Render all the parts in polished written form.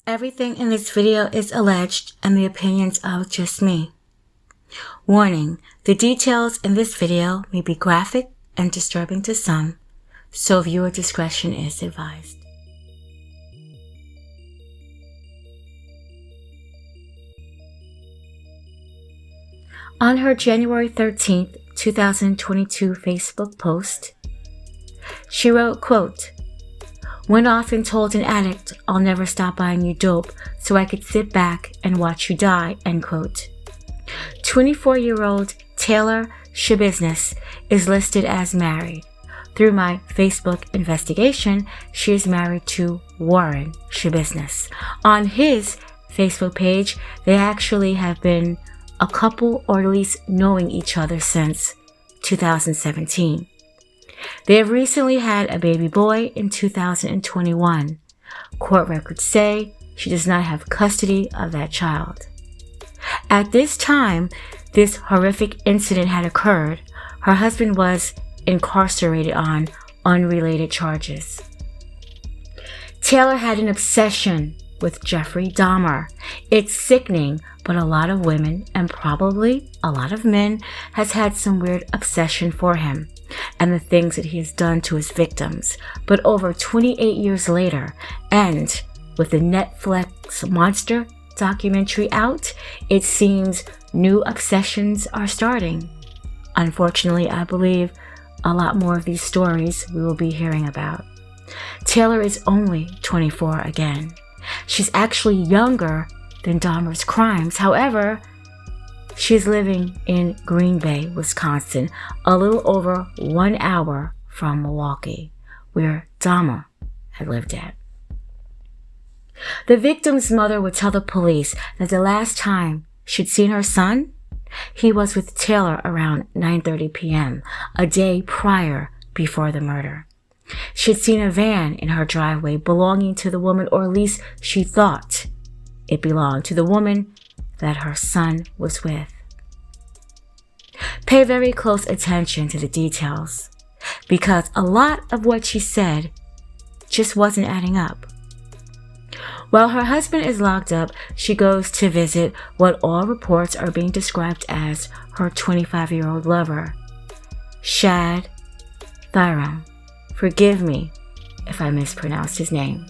Everything in this video is alleged and the opinions of just me. Warning, the details in this video may be graphic and disturbing to some, so viewer discretion is advised. On her January 13th, 2022 Facebook post, she wrote, quote, "Went off and told an addict I'll never stop buying you dope so I could sit back and watch you die," end quote. 24-year-old Taylor Schabusiness is listed as married. Through my Facebook investigation, she is married to Warren Schabusiness. On his Facebook page, they actually have been a couple, or at least knowing each other since 2017. They have recently had a baby boy in 2021. Court records say she does not have custody of that child. At this time this horrific incident had occurred, her husband was incarcerated on unrelated charges. Taylor had an obsession with Jeffrey Dahmer. It's sickening, but a lot of women, and probably a lot of men, has had some weird obsession for him and the things that he has done to his victims. But over 28 years later, and with the Netflix Monster documentary out, it seems new obsessions are starting. Unfortunately, I believe a lot more of these stories we will be hearing about. Taylor is only 24 again. She's actually younger than Dahmer's crimes. However, she's living in Green Bay, Wisconsin, a little over 1 hour from Milwaukee, where Dahmer had lived at. The victim's mother would tell the police that the last time she'd seen her son, he was with Taylor around 9:30 p.m., a day prior before the murder. She'd seen a van in her driveway belonging to the woman, or at least she thought it belonged to the woman that her son was with. Pay very close attention to the details, because a lot of what she said just wasn't adding up. While her husband is locked up, she goes to visit what all reports are being described as her 25-year-old lover, Shad Thyram. Forgive me if I mispronounced his name.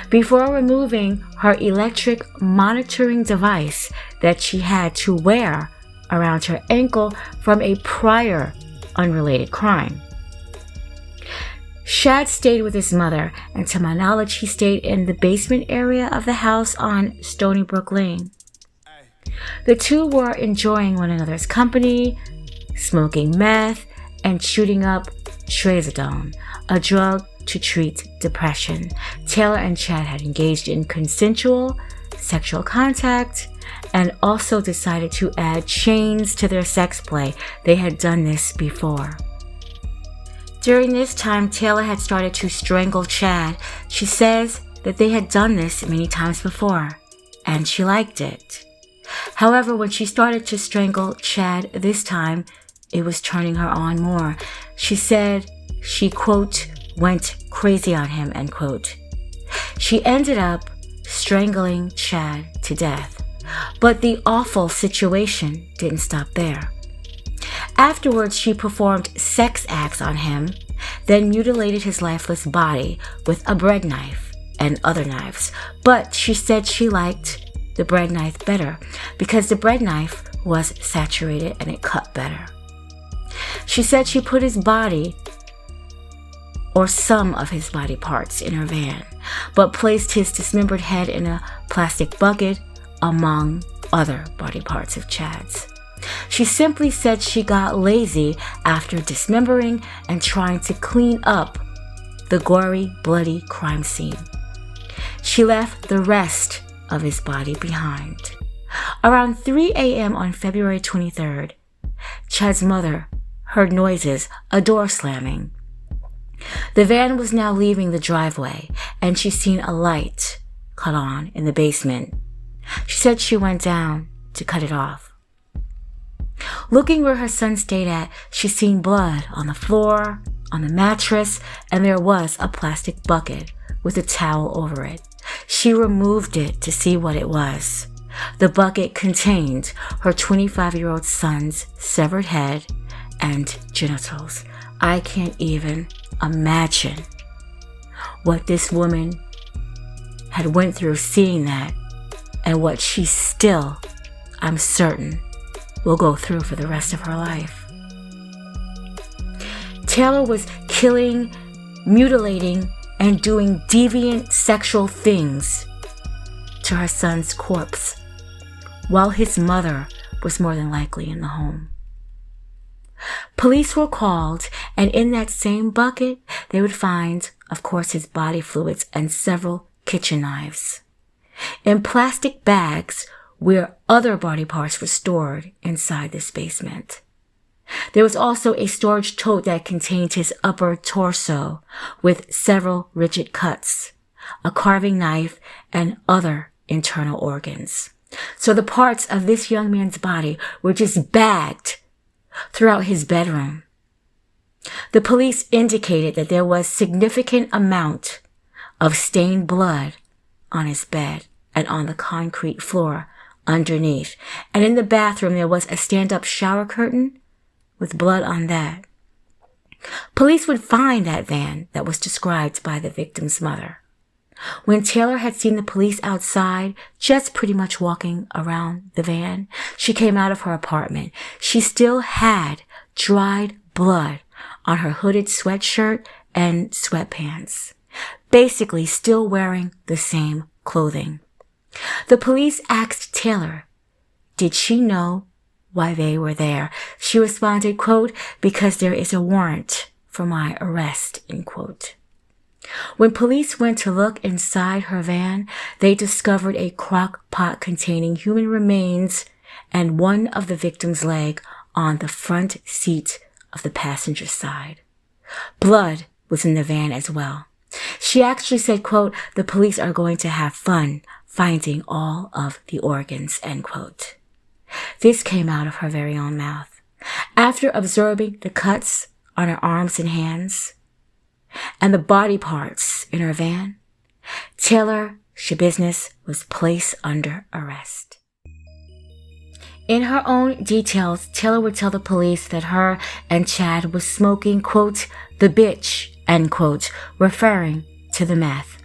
Before removing her electric monitoring device that she had to wear around her ankle from a prior unrelated crime. Shad stayed with his mother, and to my knowledge, he stayed in the basement area of the house on Stony Brook Lane. The two were enjoying one another's company, smoking meth, and shooting up trazodone, a drug to treat depression. Taylor and Chad had engaged in consensual sexual contact and also decided to add chains to their sex play. They had done this before. During this time, Taylor had started to strangle Chad. She says that they had done this many times before, and she liked it. However, when she started to strangle Chad this time, it was turning her on more. She said she, quote, went crazy on him, end quote. She ended up strangling Chad to death. But the awful situation didn't stop there. Afterwards, she performed sex acts on him, then mutilated his lifeless body with a bread knife and other knives. But she said she liked the bread knife better because the bread knife was saturated and it cut better. She said she put his body, or some of his body parts, in her van, but placed his dismembered head in a plastic bucket among other body parts of Chad's. She simply said she got lazy after dismembering and trying to clean up the gory, bloody crime scene. She left the rest of his body behind. Around 3 a.m. on February 23rd, Chad's mother heard noises, a door slamming. The van was now leaving the driveway, and she seen a light cut on in the basement. She said she went down to cut it off. Looking where her son stayed at, she seen blood on the floor, on the mattress, and there was a plastic bucket with a towel over it. She removed it to see what it was. The bucket contained her 25-year-old son's severed head and genitals. I can't even imagine what this woman had went through seeing that, and what she still, I'm certain, will go through for the rest of her life. Taylor was killing, mutilating, and doing deviant sexual things to her son's corpse, while his mother was more than likely in the home. Police were called, and in that same bucket, they would find, of course, his body fluids and several kitchen knives. In plastic bags where other body parts were stored inside this basement. There was also a storage tote that contained his upper torso with several rigid cuts, a carving knife, and other internal organs. So the parts of this young man's body were just bagged throughout his bedroom. The police indicated that there was significant amount of stained blood on his bed and on the concrete floor underneath. And in the bathroom, there was a stand-up shower curtain with blood on that. Police would find that van that was described by the victim's mother. When Taylor had seen the police outside, just pretty much walking around the van, she came out of her apartment. She still had dried blood on her hooded sweatshirt and sweatpants, basically still wearing the same clothing. The police asked Taylor, did she know why they were there? She responded, quote, because there is a warrant for my arrest, end quote. When police went to look inside her van, they discovered a crock pot containing human remains and one of the victim's leg on the front seat of the passenger side. Blood was in the van as well. She actually said, quote, the police are going to have fun finding all of the organs, end quote. This came out of her very own mouth. After observing the cuts on her arms and hands and the body parts in her van, Taylor Schabusiness was placed under arrest. In her own details, Taylor would tell the police that her and Chad was smoking, quote, the bitch, end quote, referring to the meth.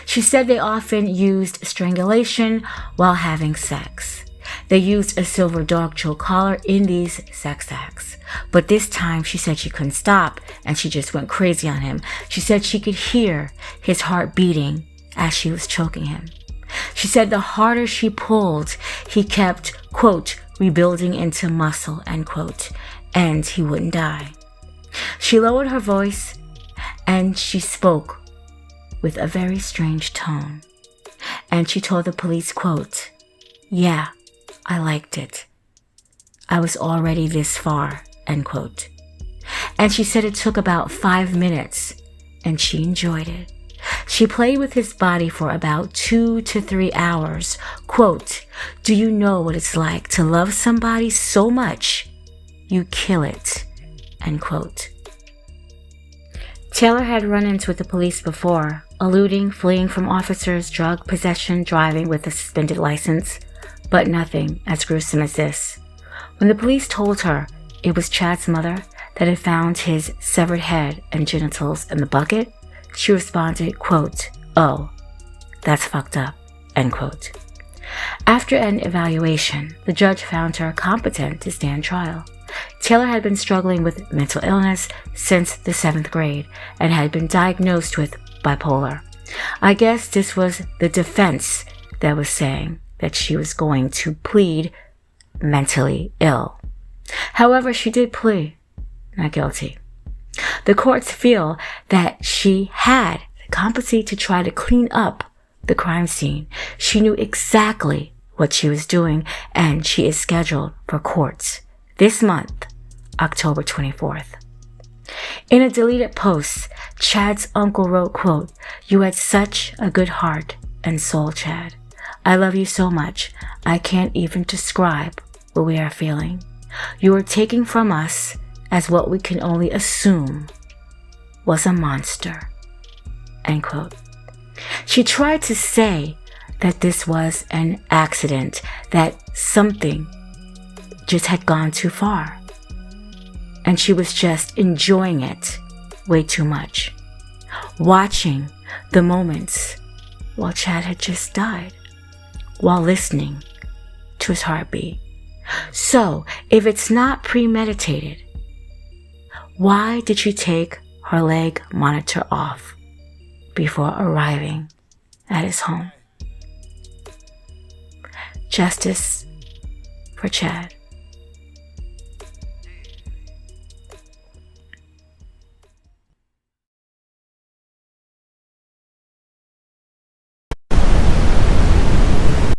She said they often used strangulation while having sex. They used a silver dog choke collar in these sex acts. But this time she said she couldn't stop and she just went crazy on him. She said she could hear his heart beating as she was choking him. She said the harder she pulled, he kept, quote, rebuilding into muscle, end quote, and he wouldn't die. She lowered her voice and she spoke with a very strange tone. And she told the police, quote, yeah, I liked it. I was already this far, end quote. And she said it took about 5 minutes and she enjoyed it. She played with his body for about 2 to 3 hours. Quote, do you know what it's like to love somebody so much you kill it, end quote. Taylor had run-ins with the police before, eluding, fleeing from officers, drug possession, driving with a suspended license, but nothing as gruesome as this. When the police told her it was Chad's mother that had found his severed head and genitals in the bucket, she responded, quote, oh, that's fucked up, end quote. After an evaluation, the judge found her competent to stand trial. Taylor had been struggling with mental illness since the 7th grade and had been diagnosed with bipolar. I guess this was the defense that was saying that she was going to plead mentally ill. However, she did plead not guilty. The courts feel that she had the competency to try to clean up the crime scene. She knew exactly what she was doing, and she is scheduled for courts this month, October 24th. In a deleted post, Chad's uncle wrote, quote, you had such a good heart and soul, Chad. I love you so much. I can't even describe what we are feeling. You are taking from us as what we can only assume was a monster, end quote. She tried to say that this was an accident, that something just had gone too far, and she was just enjoying it way too much, watching the moments while Chad had just died, while listening to his heartbeat. So, if it's not premeditated, why did she take her leg monitor off before arriving at his home? Justice for Chad.